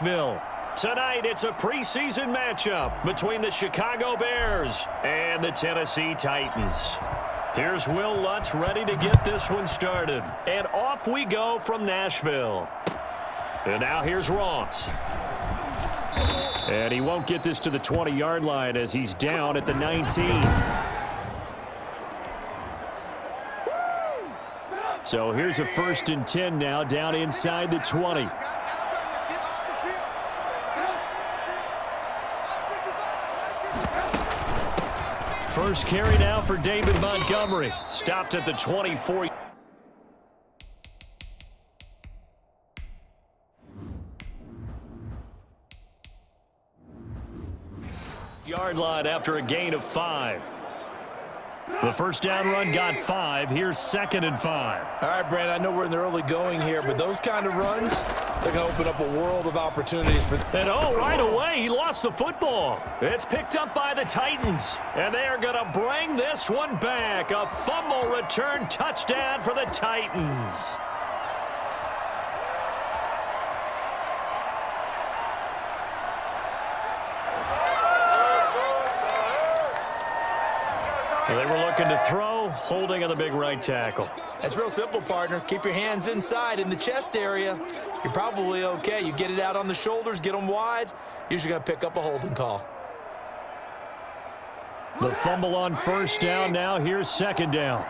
Tonight, it's a preseason matchup between the Chicago Bears and the Tennessee Titans. Here's Will Lutz ready to get this one started. And off we go from Nashville. And now here's Ross. And he won't get this to the 20-yard line as he's down at the 19. So here's a 1st and 10 now down inside the 20. First carry now for David Montgomery. Stopped at the 24. Yard line after a gain of 5. The first down run got 5. Here's 2nd and 5. All right, Brandon, I know we're in the early going here, but those kind of runs, they're going to open up a world of opportunities. And right away, he lost the football. It's picked up by the Titans, and they are going to bring this one back. A fumble return touchdown for the Titans. They were looking to throw, holding on the big right tackle. That's real simple, partner. Keep your hands inside in the chest area. You're probably okay. You get it out on the shoulders, get them wide. Usually going to pick up a holding call. The fumble on first down. Now here's 2nd down.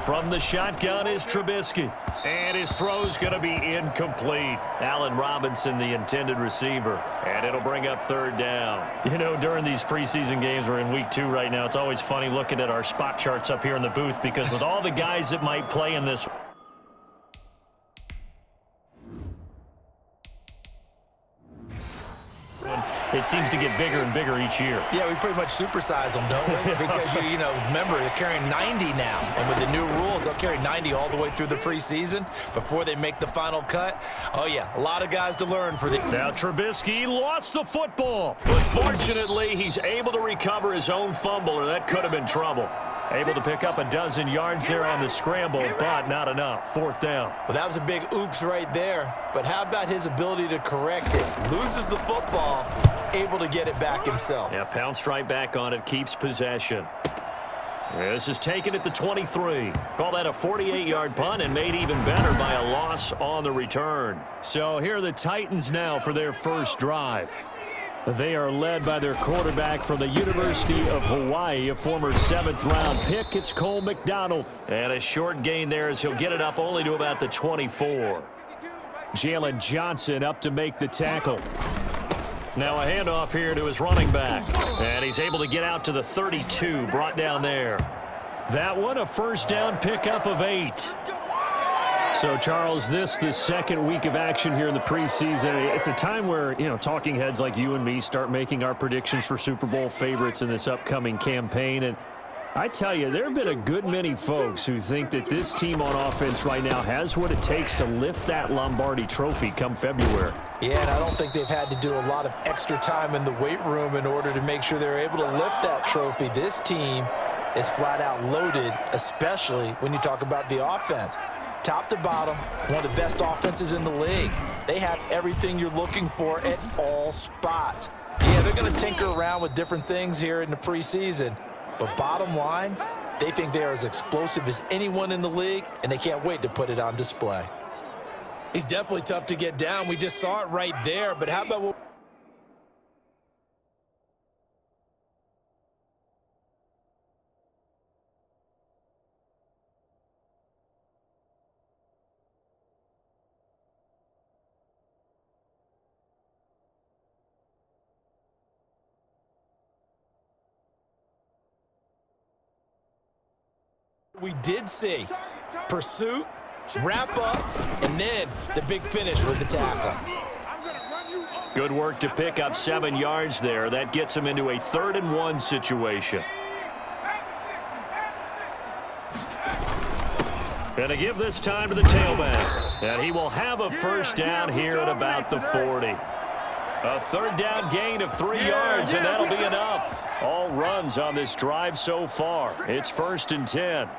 From the shotgun is Trubisky. And his throw's going to be incomplete. Allen Robinson, the intended receiver. And it'll bring up 3rd down. You know, during these preseason games, we're in week 2 right now. It's always funny looking at our spot charts up here in the booth because with all the guys that might play in this, it seems to get bigger and bigger each year. Yeah, we pretty much supersize them, don't we? Because, remember, they're carrying 90 now. And with the new rules, they'll carry 90 all the way through the preseason before they make the final cut. Oh, yeah, a lot of guys to learn for the... Now Trubisky lost the football. But fortunately, he's able to recover his own fumble, or that could have been trouble. Able to pick up a dozen yards there on the scramble, but not enough. 4th down. Well, that was a big oops right there. But how about his ability to correct it? Loses the football, able to get it back himself. Yeah, pounced right back on it, keeps possession. This is taken at the 23. Call that a 48-yard punt and made even better by a loss on the return. So here are the Titans now for their first drive. They are led by their quarterback from the University of Hawaii, a former 7th-round pick. It's Cole McDonald. And a short gain there as he'll get it up only to about the 24. Jalen Johnson up to make the tackle. Now a handoff here to his running back. And he's able to get out to the 32, brought down there. That one a first down pickup of 8. So, Charles, the 2nd week of action here in the preseason. It's a time where, talking heads like you and me start making our predictions for Super Bowl favorites in this upcoming campaign. And I tell you, there have been a good many folks who think that this team on offense right now has what it takes to lift that Lombardi trophy come February. Yeah, and I don't think they've had to do a lot of extra time in the weight room in order to make sure they're able to lift that trophy. This team is flat out loaded, especially when you talk about the offense. Top to bottom, one of the best offenses in the league. They have everything you're looking for at all spots. Yeah, they're going to tinker around with different things here in the preseason. But bottom line, they think they are as explosive as anyone in the league, and they can't wait to put it on display. He's definitely tough to get down. We just saw it right there. But how about... we did see pursuit, wrap up, and then the big finish with the tackle. Good work to pick up 7 yards there. That gets him into a 3rd and 1 situation. And to give this time to the tailback. And he will have a first down here at about the 40. A 3rd down gain of 3 yards, and that'll be enough. All runs on this drive so far. It's 1st and 10.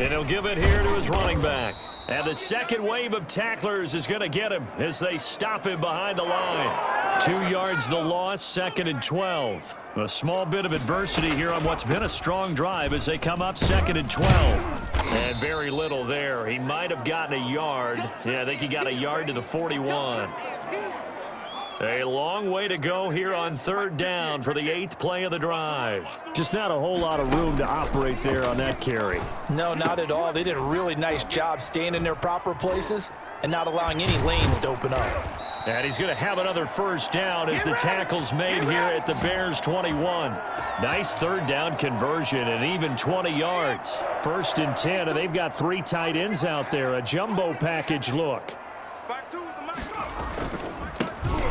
And he'll give it here to his running back. And the second wave of tacklers is going to get him as they stop him behind the line. 2 yards the loss, 2nd and 12. A small bit of adversity here on what's been a strong drive as they come up 2nd and 12. And very little there. He might have gotten a yard. Yeah, I think he got a yard to the 41. A long way to go here on 3rd down for the 8th play of the drive. Just not a whole lot of room to operate there on that carry. No, not at all. They did a really nice job staying in their proper places and not allowing any lanes to open up. And he's going to have another 1st down as the tackle's made here at the Bears 21. Nice 3rd down conversion and even 20 yards. 1st and 10, and they've got 3 tight ends out there. A jumbo package look.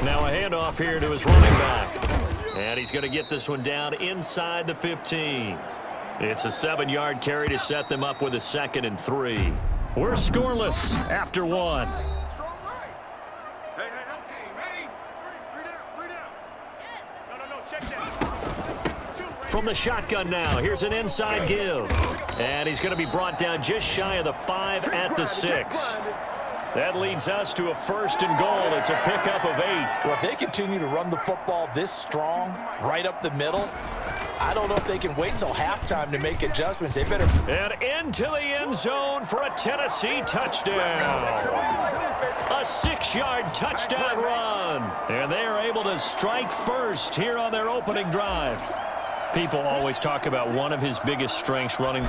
Now a handoff here to his running back. And he's going to get this one down inside the 15. It's a 7-yard carry to set them up with a 2nd and 3. We're scoreless after 1. From the shotgun now, here's an inside give. And he's going to be brought down just shy of the 5 at the 6. That leads us to a 1st and goal. It's a pickup of 8. Well, if they continue to run the football this strong, right up the middle, I don't know if they can wait till halftime to make adjustments. They better. And into the end zone for a Tennessee touchdown. A 6-yard touchdown run. And they are able to strike first here on their opening drive. People always talk about one of his biggest strengths running.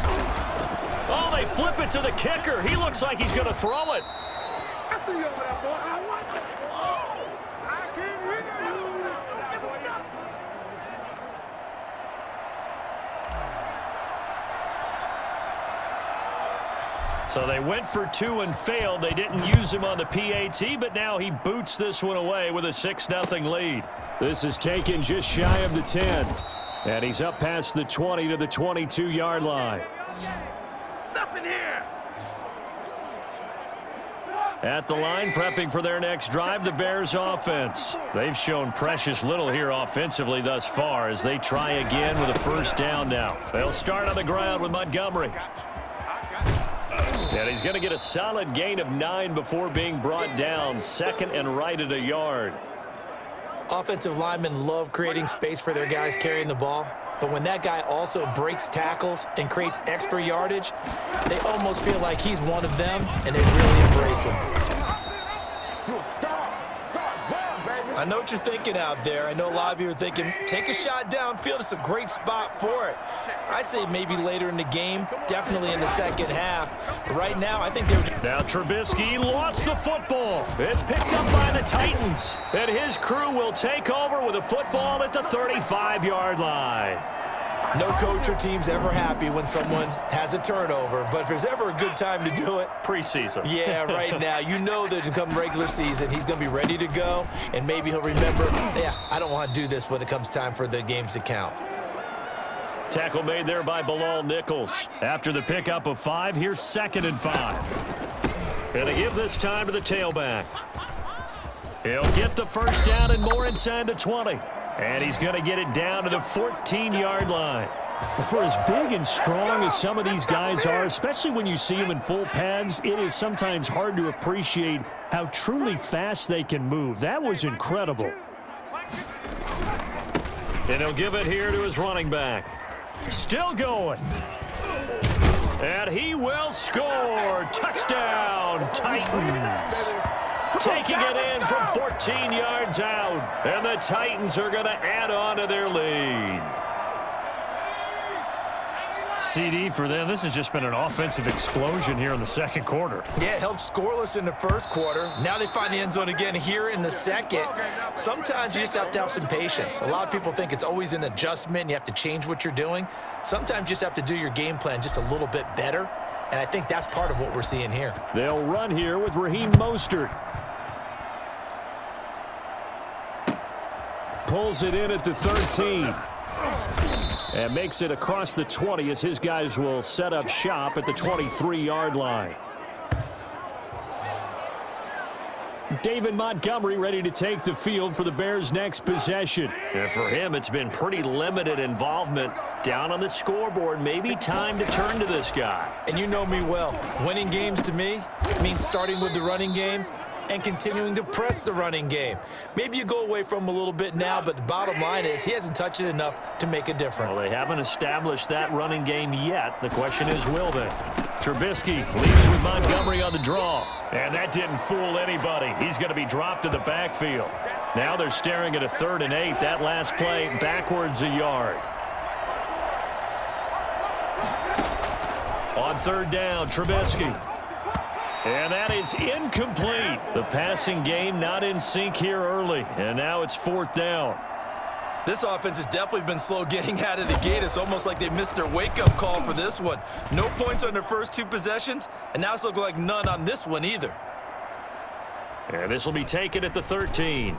Oh, they flip it to the kicker. He looks like he's going to throw it. So they went for 2 and failed. They didn't use him on the PAT, but now he boots this one away with a 6-0 lead. This is taken just shy of the 10. And he's up past the 20 to the 22-yard line. Nothing here. At the line, prepping for their next drive, the Bears offense. They've shown precious little here offensively thus far as they try again with a 1st down now. They'll start on the ground with Montgomery. And he's going to get a solid gain of 9 before being brought down. 2nd and right at a yard. Offensive linemen love creating space for their guys carrying the ball. But when that guy also breaks tackles and creates extra yardage, they almost feel like he's one of them, and they really embrace him. I know what you're thinking out there. I know a lot of you are thinking, take a shot downfield. It's a great spot for it. I'd say maybe later in the game, definitely in the 2nd half. But right now, I think they're... Now Trubisky lost the football. It's picked up by the Titans. And his crew will take over with a football at the 35-yard line. No coach or team's ever happy when someone has a turnover, but if there's ever a good time to do it, preseason. Yeah, right now. You know that come regular season, he's going to be ready to go, and maybe he'll remember, yeah, I don't want to do this when it comes time for the games to count. Tackle made there by Bilal Nichols. After the pickup of 5, here's 2nd and 5. And to give this time to the tailback. He'll get the 1st down and more inside the 20. And he's going to get it down to the 14-yard line. For as big and strong as some of these guys are, especially when you see them in full pads, it is sometimes hard to appreciate how truly fast they can move. That was incredible. And he'll give it here to his running back. Still going. And he will score. Touchdown, Titans. Taking it in from 14 yards out. And the Titans are going to add on to their lead. CD for them. This has just been an offensive explosion here in the 2nd quarter. Yeah, held scoreless in the 1st quarter. Now they find the end zone again here in the 2nd. Sometimes you just have to have some patience. A lot of people think it's always an adjustment. You have to change what you're doing. Sometimes you just have to do your game plan just a little bit better. And I think that's part of what we're seeing here. They'll run here with Raheem Mostert. Pulls it in at the 13. And makes it across the 20 as his guys will set up shop at the 23-yard line. David Montgomery ready to take the field for the Bears' next possession. And for him, it's been pretty limited involvement. Down on the scoreboard, maybe time to turn to this guy. And you know me well. Winning games to me means starting with the running game and continuing to press the running game. Maybe you go away from him a little bit now, but the bottom line is he hasn't touched it enough to make a difference. Well, they haven't established that running game yet. The question is, will they? Trubisky leads with Montgomery on the draw. And that didn't fool anybody. He's going to be dropped to the backfield. Now they're staring at a 3rd and 8. That last play backwards a yard. On 3rd down, Trubisky. And that is incomplete. The passing game not in sync here early. And now it's 4th down. This offense has definitely been slow getting out of the gate. It's almost like they missed their wake-up call for this one. No points on their first 2 possessions, and now it's looking like none on this one either. And this will be taken at the 13.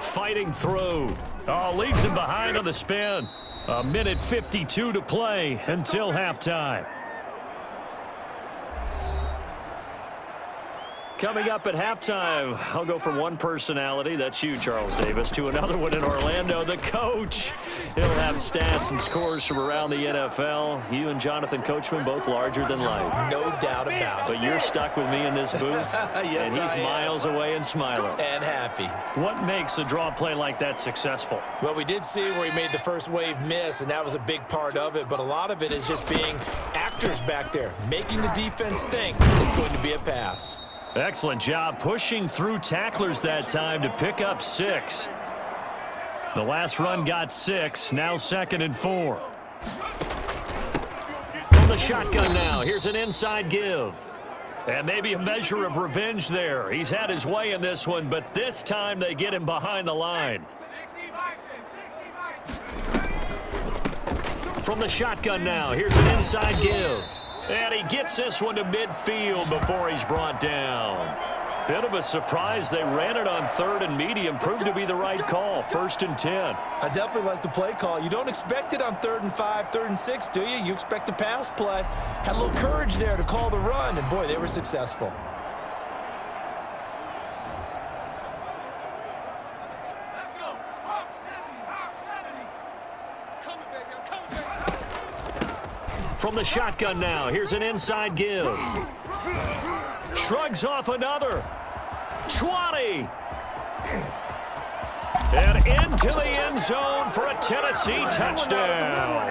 Fighting through. Oh, leaves him behind on the spin. 1:52 to play until halftime. Coming up at halftime, I'll go from one personality, that's you, Charles Davis, to another one in Orlando, the coach. He'll have stats and scores from around the NFL. You and Jonathan Coachman, both larger than life. No doubt about it. But you're stuck with me in this booth, yes, and he's miles away and smiling. And happy. What makes a draw play like that successful? Well, we did see where he made the first wave miss, and that was a big part of it. But a lot of it is just being actors back there, making the defense think it's going to be a pass. Excellent job pushing through tacklers that time to pick up 6. The last run got 6, now 2nd and 4. From the shotgun now, here's an inside give. And maybe a measure of revenge there. He's had his way in this one, but this time they get him behind the line. From the shotgun now, here's an inside give. And he gets this one to midfield before he's brought down. Bit of a surprise. They ran it on 3rd and medium. Proved to be the right call. 1st and 10. I definitely like the play call. You don't expect it on 3rd and 5, 3rd and 6, do you? You expect a pass play. Had a little courage there to call the run, and boy, they were successful. From the shotgun now, here's an inside give. Shrugs off another. 20. And into the end zone for a Tennessee touchdown.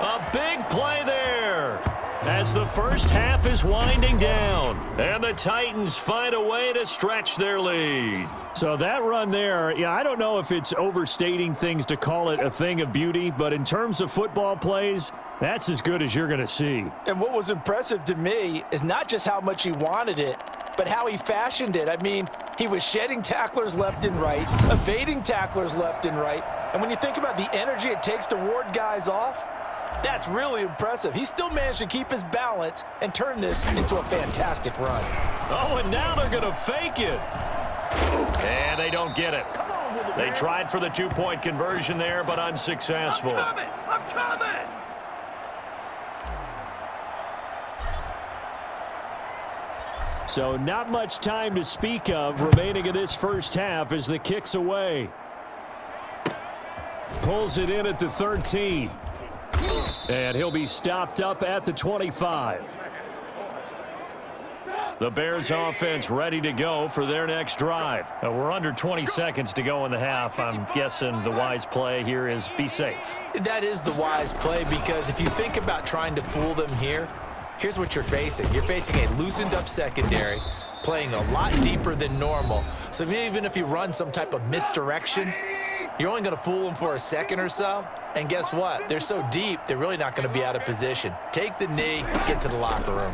A big play there as the first half is winding down. And the Titans find a way to stretch their lead. So that run there, yeah, I don't know if it's overstating things to call it a thing of beauty, but in terms of football plays, that's as good as you're going to see. And what was impressive to me is not just how much he wanted it, but how he fashioned it. I mean, he was shedding tacklers left and right, evading tacklers left and right. And when you think about the energy it takes to ward guys off, that's really impressive. He still managed to keep his balance and turn this into a fantastic run. Oh, and now they're going to fake it. And they don't get it. They tried for the 2-point conversion there, but unsuccessful. I'm coming! So not much time to speak of remaining in this first half as the kick's away. Pulls it in at the 13. And he'll be stopped up at the 25. The Bears offense ready to go for their next drive. We're under 20 seconds to go in the half. I'm guessing the wise play here is be safe. That is the wise play, because if you think about trying to fool them here, here's what you're facing. You're facing a loosened up secondary, playing a lot deeper than normal. So even if you run some type of misdirection, you're only going to fool them for a second or so. And guess what? They're so deep, they're really not going to be out of position. Take the knee, get to the locker room.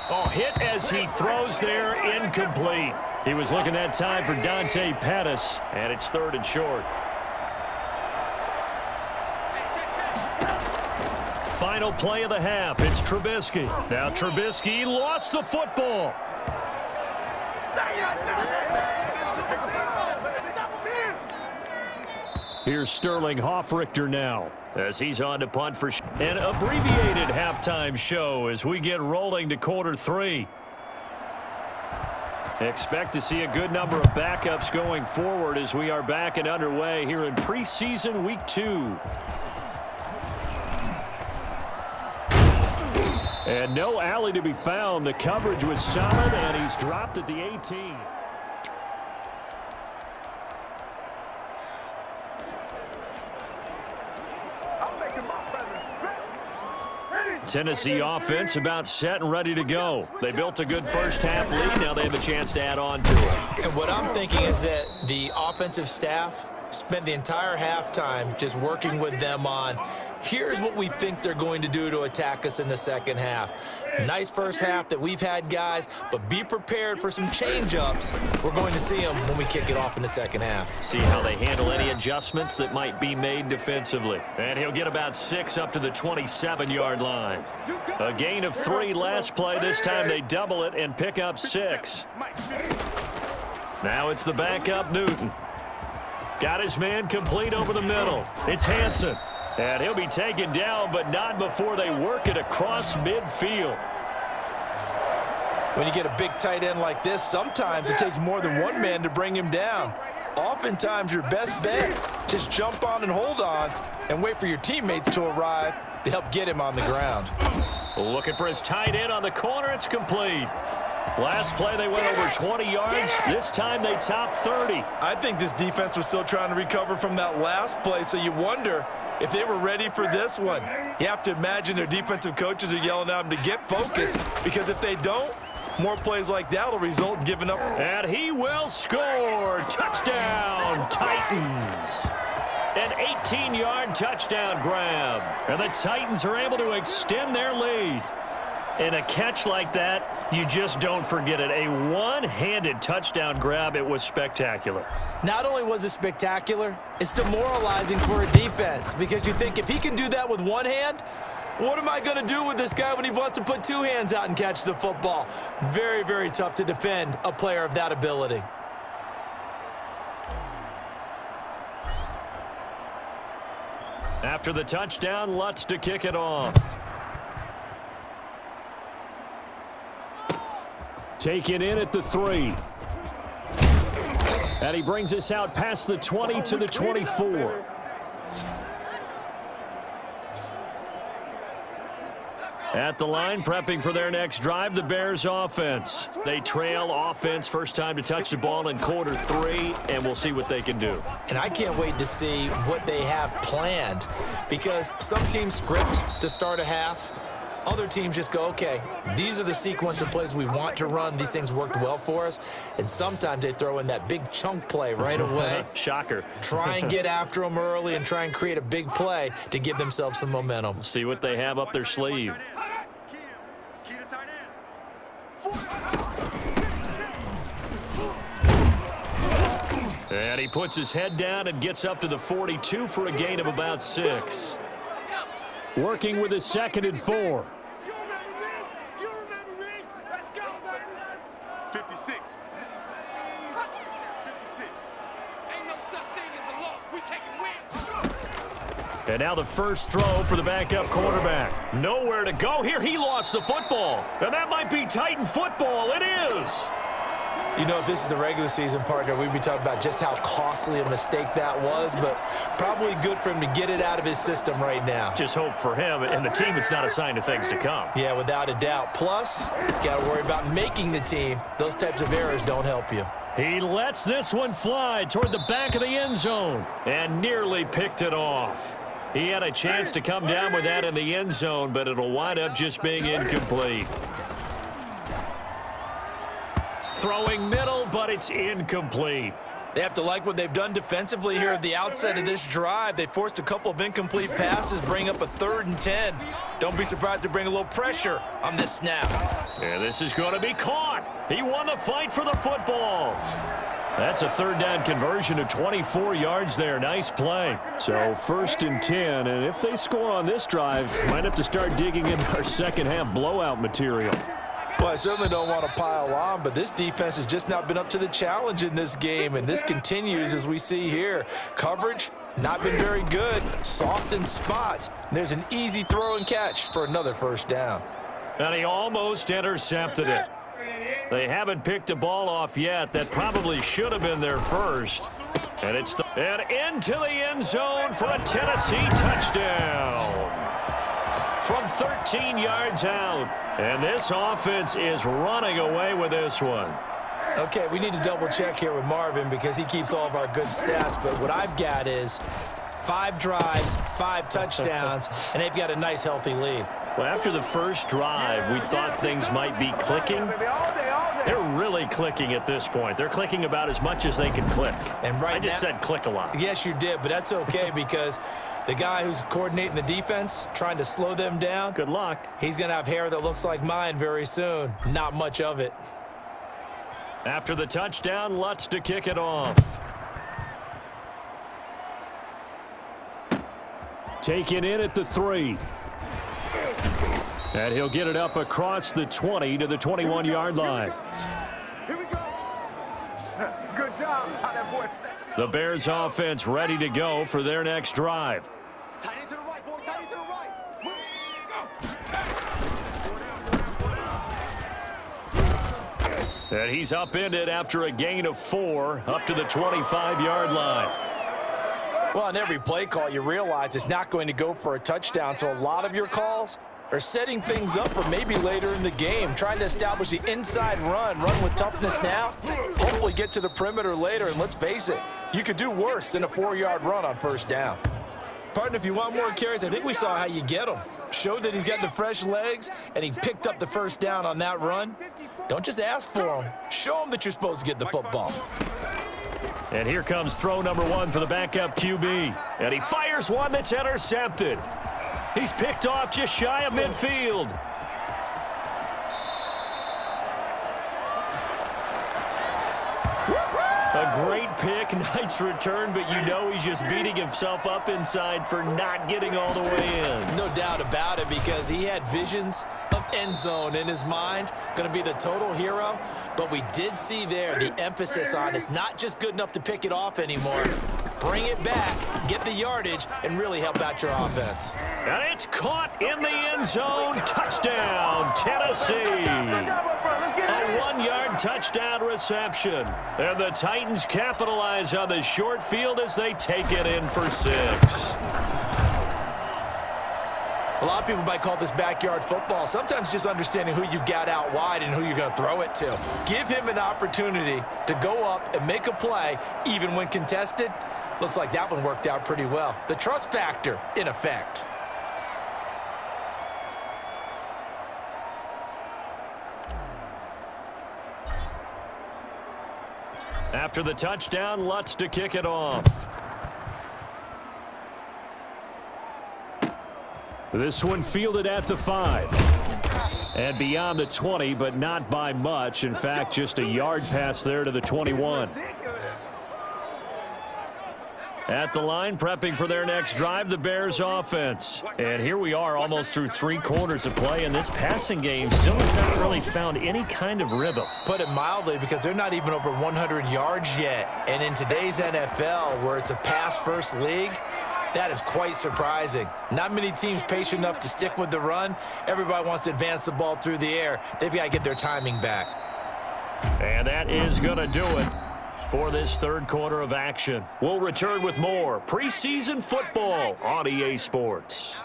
Oh, hit as he throws there, incomplete. He was looking that time for Dante Pettis, and it's 3rd and short. Final play of the half, it's Trubisky. Now Trubisky lost the football. Here's Sterling Hoffrichter now. As he's on to punt for an abbreviated halftime show as we get rolling to quarter 3. Expect to see a good number of backups going forward as we are back and underway here in preseason week 2. And no alley to be found. The coverage was solid, and he's dropped at the 18. Tennessee offense about set and ready to go. They built a good first half lead. Now they have a chance to add on to it. And what I'm thinking is that the offensive staff spent the entire halftime just working with them on, here's what we think they're going to do to attack us in the second half. Nice first half that we've had, guys, but be prepared for some change-ups. We're going to see them when we kick it off in the second half. See how they handle any adjustments that might be made defensively. And he'll get about 6 up to the 27-yard line. A gain of 3 last play. This time they double it and pick up 6. Now it's the backup Newton. Got his man complete over the middle. It's Hansen. And he'll be taken down, but not before they work it across midfield. When you get a big tight end like this, sometimes it takes more than one man to bring him down. Oftentimes, your best bet, just jump on and hold on and wait for your teammates to arrive to help get him on the ground. Looking for his tight end on the corner. It's complete. Last play, they went over 20 yards. This time, they topped 30. I think this defense was still trying to recover from that last play, so you wonder if they were ready for this one. You have to imagine their defensive coaches are yelling at them to get focused, because if they don't, more plays like that will result in giving up. And he will score. Touchdown, Titans. An 18-yard touchdown grab. And the Titans are able to extend their lead. In a catch like that, you just don't forget it. A one-handed touchdown grab. It was spectacular. Not only was it spectacular, it's demoralizing for a defense, because you think, if he can do that with one hand, what am I going to do with this guy when he wants to put 2 hands out and catch the football? Very, very tough to defend a player of that ability. After the touchdown, Lutz to kick it off. Taken in at the 3. And he brings us out past the 20 to the 24. At the line, prepping for their next drive, the Bears offense. They trail offense, first time to touch the ball in quarter 3, and we'll see what they can do. And I can't wait to see what they have planned, because some teams script to start a half. Other teams just go, okay, these are the sequence of plays we want to run. These things worked well for us. And sometimes they throw in that big chunk play right away. Shocker. Try and get after them early and try and create a big play to give themselves some momentum. See what they have up their sleeve. And he puts his head down and gets up to the 42 for a gain of about 6. Working with his 2nd and 4. 56. 56. Ain't no such thing as a loss. We taking wins. And now the first throw for the backup quarterback. Nowhere to go here. He lost the football. And that might be Titan football. It is. You know, if this is the regular season, partner, we'd be talking about just how costly a mistake that was, but probably good for him to get it out of his system right now. Just hope for him and the team it's not a sign of things to come. Yeah, without a doubt. Plus, got to worry about making the team. Those types of errors don't help you. He lets this one fly toward the back of the end zone and nearly picked it off. He had a chance to come down with that in the end zone, but it'll wind up just being incomplete. Throwing middle, but it's incomplete. They have to like what they've done defensively here at the outset of this drive. They forced a couple of incomplete passes, bring up a 3rd and 10. Don't be surprised to bring a little pressure on this snap. And this is going to be caught. He won the fight for the football. That's a 3rd down conversion of 24 yards there. Nice play. So 1st and 10, and if they score on this drive, might have to start digging into our second half blowout material. Well, I certainly don't want to pile on, but this defense has just not been up to the challenge in this game, and this continues as we see here. Coverage Not been very good. Soft in spots. There's an easy throw and catch for another first down. And he almost intercepted it. They haven't picked a ball off yet. That probably should have been their first. And it's and into the end zone for a Tennessee touchdown. From 13 yards out. And this offense is running away with this one. Okay, we need to double check here with Marvin because he keeps all of our good stats. But what I've got is 5 drives, 5 touchdowns, and they've got a nice, healthy lead. Well, after the first drive, we thought things might be clicking. They're really clicking at this point. They're clicking about as much as they can click. And I just said click a lot. Yes, you did, but that's okay because the guy who's coordinating the defense, trying to slow them down. Good luck. He's going to have hair that looks like mine very soon. Not much of it. After the touchdown, Lutz to kick it off. Taken in at the 3. And he'll get it up across the 20 to the 21-yard line. Here we go. Good job. How that boy The Bears offense ready to go for their next drive. tight into the right, boy. Tight into the right. And he's upended after a gain of 4 up to the 25-yard line. Well, on every play call, you realize it's not going to go for a touchdown, so a lot of your calls are setting things up for maybe later in the game, trying to establish the inside run with toughness now, hopefully get to the perimeter later, and let's face it, you could do worse than a 4-yard run on first down. Partner, if you want more carries, I think we saw how you get them. Showed that he's got the fresh legs, and he picked up the first down on that run. Don't just ask for them. Show them that you're supposed to get the football. And here comes throw number 1 for the backup QB. And he fires one that's intercepted. He's picked off just shy of midfield. A great pick, nice return, but you know he's just beating himself up inside for not getting all the way in. No doubt about it, because he had visions of end zone in his mind, going to be the total hero. But we did see there the emphasis on it's not just good enough to pick it off anymore. Bring it back, get the yardage, and really help out your offense. And it's caught in the end zone. Touchdown, Tennessee. A 1-yard touchdown reception. And the Titans capitalize on the short field as they take it in for 6. A lot of people might call this backyard football. Sometimes just understanding who you've got out wide and who you're going to throw it to. Give him an opportunity to go up and make a play, even when contested. Looks like that one worked out pretty well. The trust factor in effect. After the touchdown, Lutz to kick it off. This one fielded at the 5. And beyond the 20, but not by much. In fact, just a yard pass there to the 21. At the line, prepping for their next drive, the Bears offense. And here we are almost through 3 quarters of play, and this passing game still has not really found any kind of rhythm. Put it mildly, because they're not even over 100 yards yet. And in today's NFL, where it's a pass-first league, that is quite surprising. Not many teams patient enough to stick with the run. Everybody wants to advance the ball through the air. They've got to get their timing back. And that is going to do it for this third quarter of action. We'll return with more preseason football on EA Sports.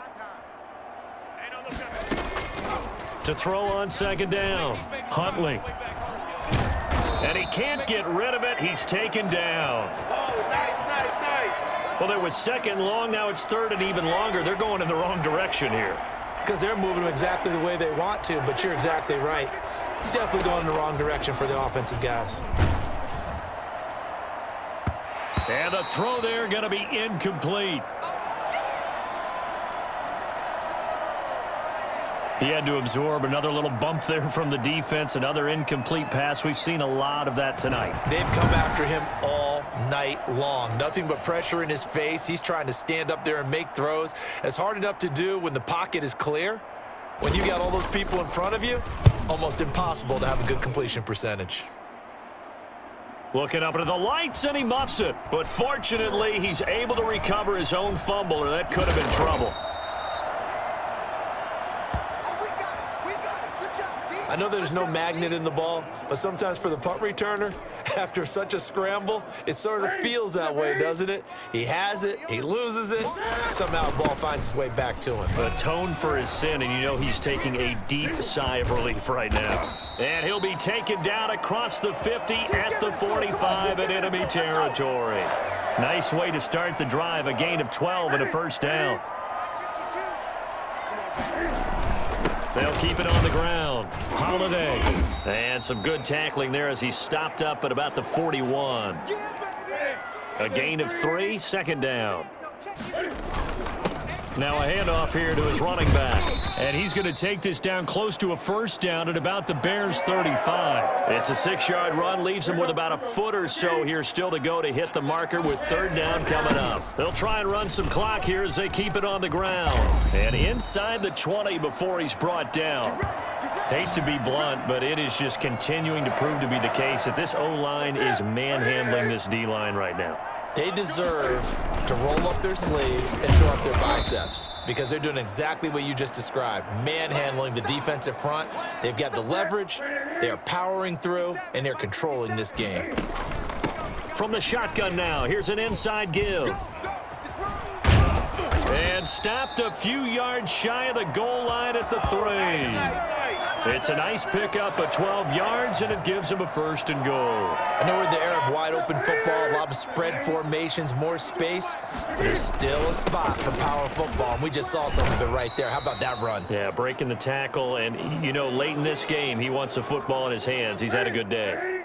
To throw on second down, Huntley. And he can't get rid of it. He's taken down. Well, there was second long. Now it's third and even longer. They're going in the wrong direction here. Because they're moving them exactly the way they want to, but you're exactly right. Definitely going in the wrong direction for the offensive guys. And the throw there going to be incomplete. He had to absorb another little bump there from the defense, another incomplete pass. We've seen a lot of that tonight. They've come after him all night long. Nothing but pressure in his face. He's trying to stand up there and make throws. It's hard enough to do when the pocket is clear. When you got all those people in front of you, almost impossible to have a good completion percentage. Looking up into the lights, and he muffs it. But fortunately, he's able to recover his own fumble, or that could have been trouble. I know there's no magnet in the ball, but sometimes for the punt returner, after such a scramble, it sort of feels that way, doesn't it? He has it, he loses it, somehow the ball finds its way back to him. Atone for his sin, and you know he's taking a deep sigh of relief right now. And he'll be taken down across the 50 at the 45 in enemy territory. Nice way to start the drive, a gain of 12 and a first down. They'll keep it on the ground. Holiday. And some good tackling there as he stopped up at about the 41. A gain of 3, second down. Now a handoff here to his running back. And he's going to take this down close to a first down at about the Bears' 35. It's a 6-yard run, leaves him with about a foot or so here still to go to hit the marker with third down coming up. They'll try and run some clock here as they keep it on the ground. And inside the 20 before he's brought down. Hate to be blunt, but it is just continuing to prove to be the case that this O-line is manhandling this D-line right now. They deserve to roll up their sleeves and show up their biceps because they're doing exactly what you just described, manhandling the defensive front. They've got the leverage, they're powering through, and they're controlling this game. From the shotgun now, here's an inside give. And stopped a few yards shy of the goal line at the 3. It's a nice pickup of 12 yards, and it gives him a first and goal. I know we're in the era of wide-open football, a lot of spread formations, more space, but there's still a spot for power football, and we just saw some of it right there. How about that run? Yeah, breaking the tackle, and, you know, late in this game, he wants the football in his hands. He's had a good day.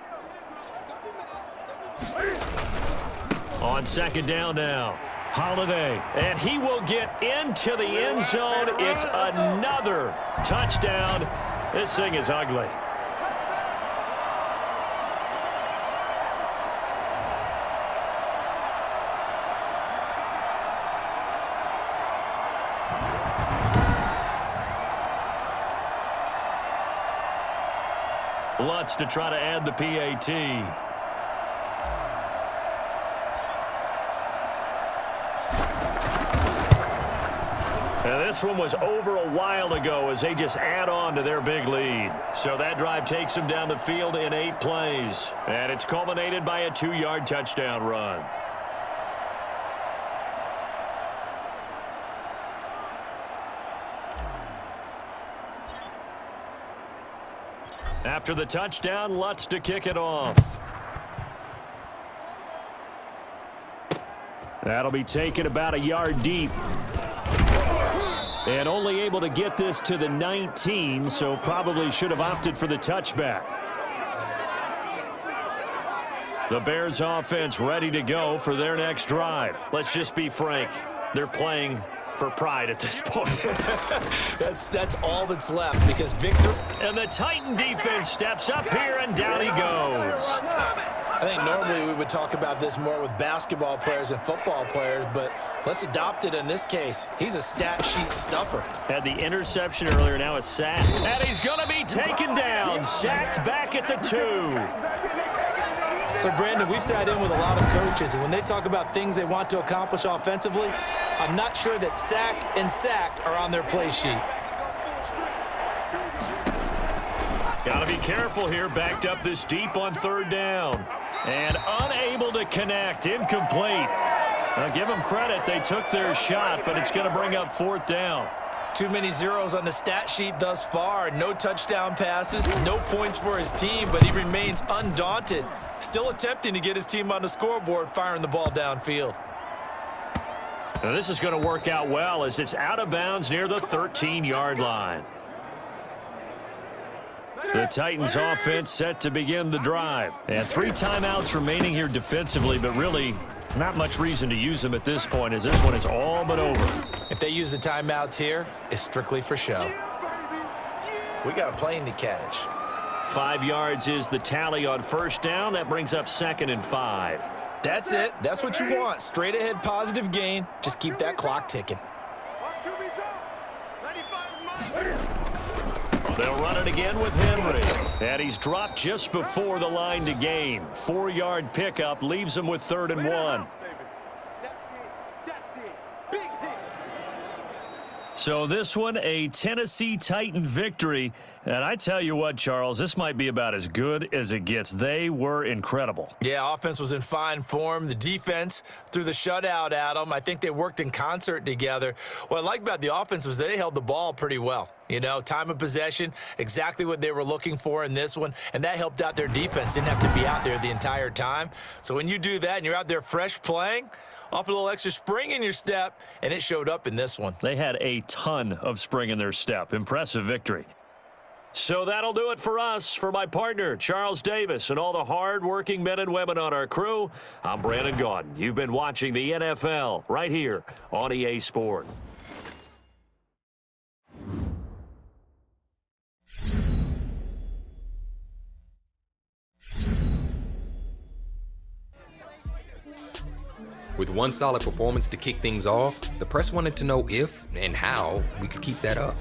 On second down now. Holiday, and he will get into the end zone. It's another touchdown. This thing is ugly. Lutz to try to add the PAT. Now, this one was over a while ago as they just add on to their big lead. So that drive takes them down the field in 8 plays. And it's culminated by a 2-yard touchdown run. After the touchdown, Lutz to kick it off. That'll be taken about a yard deep. And only able to get this to the 19, so probably should have opted for the touchback. The Bears offense ready to go for their next drive. Let's just be frank. They're playing for pride at this point. That's all that's left because victory. And the Titan defense steps up here, and down he goes. I think normally we would talk about this more with basketball players and football players, but let's adopt it in this case. He's a stat sheet stuffer. Had the interception earlier, now a sack. And he's going to be taken down. Sacked back at the 2. So, Brandon, we sat in with a lot of coaches, and when they talk about things they want to accomplish offensively, I'm not sure that sack and sack are on their play sheet. Got to be careful here, backed up this deep on third down. And unable to connect, incomplete. Now, give them credit, they took their shot, but it's going to bring up fourth down. Too many zeros on the stat sheet thus far. No touchdown passes, no points for his team, but he remains undaunted. Still attempting to get his team on the scoreboard, firing the ball downfield. Now, this is going to work out well as it's out of bounds near the 13-yard line. The Titans offense set to begin the drive. And 3 timeouts remaining here defensively, but really not much reason to use them at this point as this one is all but over. If they use the timeouts here, it's strictly for show. We got a plane to catch. 5 yards is the tally on first down. That brings up 2nd and 5. That's it. That's what you want. Straight ahead positive gain. Just keep that clock ticking. They'll run it again with Henry. And he's dropped just before the line to gain. 4-yard pickup leaves him with 3rd and 1. So this one, a Tennessee Titan victory. And I tell you what, Charles, this might be about as good as it gets. They were incredible. Yeah, offense was in fine form. The defense threw the shutout at them. I think they worked in concert together. What I like about the offense was they held the ball pretty well. You know, time of possession, exactly what they were looking for in this one, and that helped out their defense. Didn't have to be out there the entire time. So when you do that and you're out there fresh playing, off a little extra spring in your step, and it showed up in this one. They had a ton of spring in their step. Impressive victory. So that'll do it for us. For my partner, Charles Davis, and all the hard-working men and women on our crew, I'm Brandon Gaudin. You've been watching the NFL right here on EA Sport. With one solid performance to kick things off, the press wanted to know if and how we could keep that up.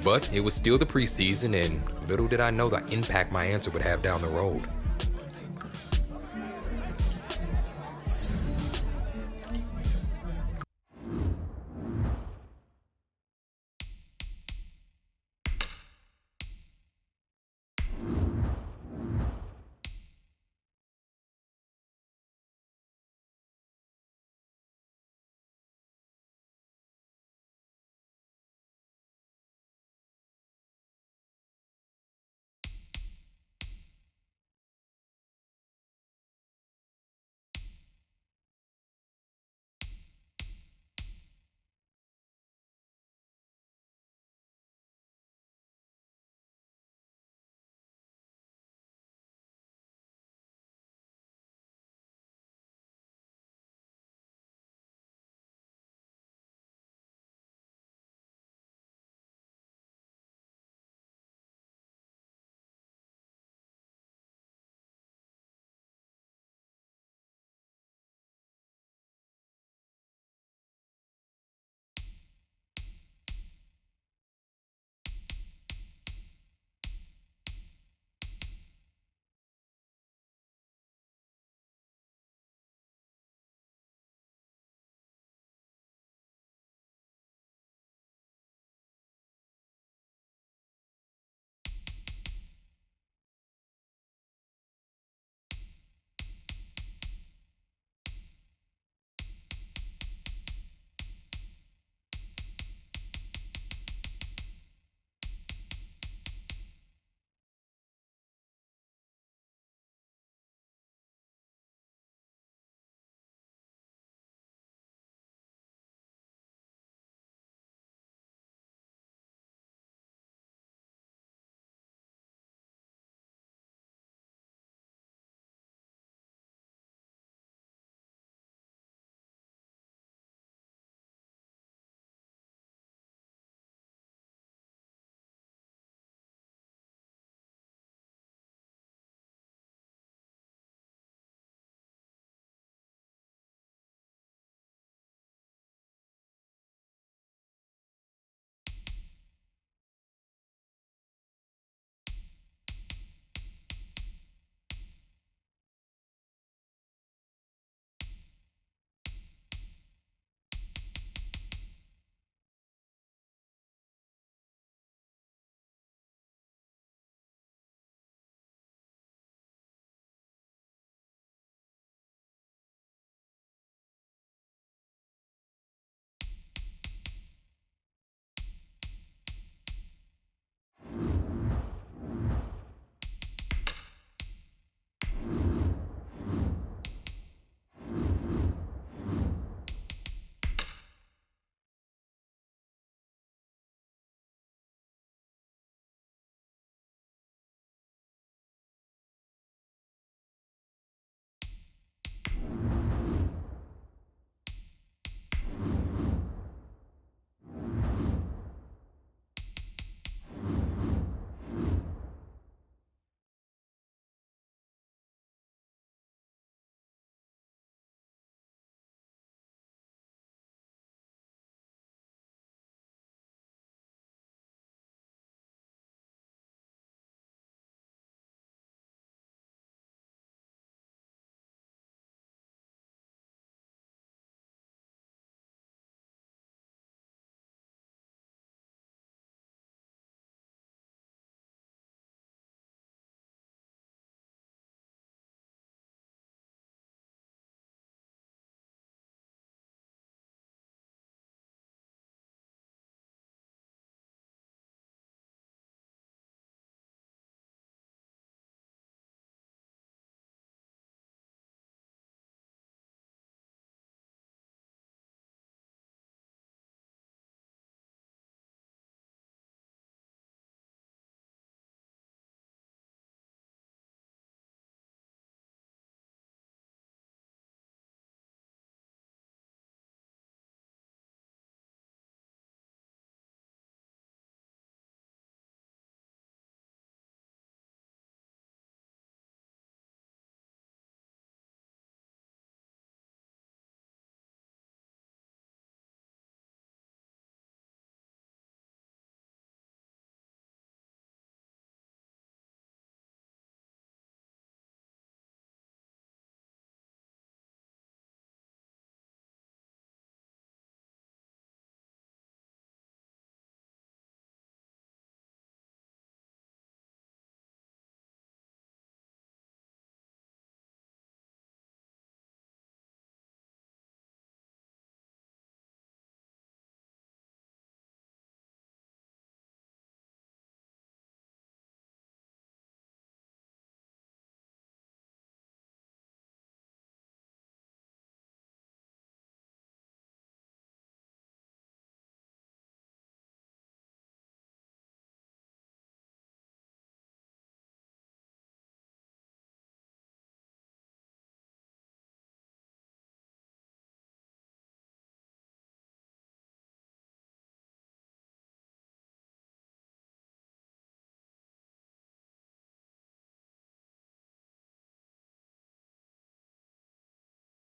But it was still the preseason, and little did I know the impact my answer would have down the road.